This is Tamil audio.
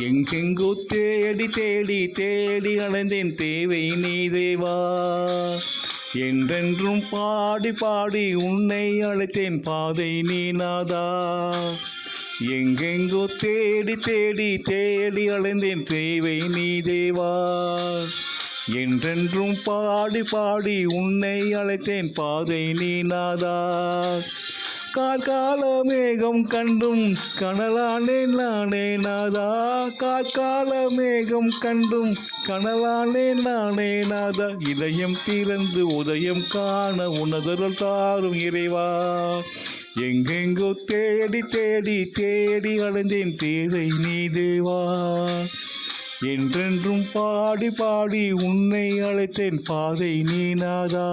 எங்கெங்கோ தேடி தேடி தேடி அலைந்தேன் தேவை நீ தேவா. என்றென்றும் பாடி பாடி உன்னை அழைத்தேன் பாதை நீ நாதா. எங்கெங்கோ தேடி தேடி தேடி அலைந்தேன் தேவை நீ தேவா. என்றென்றும் பாடி பாடி உன்னை அழைத்தேன் பாதை நீ நாதா. கார்கால மேகம் கண்டும் கனலானேன் நானே நாதா. கார்கால மேகம் கண்டும் கனலானேன் நானே நாதா. இதயம் திறந்து உதயம் காண உனதருள் தாரும் இறைவா. எங்கெங்கோ தேடி தேடி தேடி அடைந்தேன் தேவை நீ தேவா. என்றென்றும் பாடி பாடி உன்னை அழைத்தேன் பாதை நீ நாதா.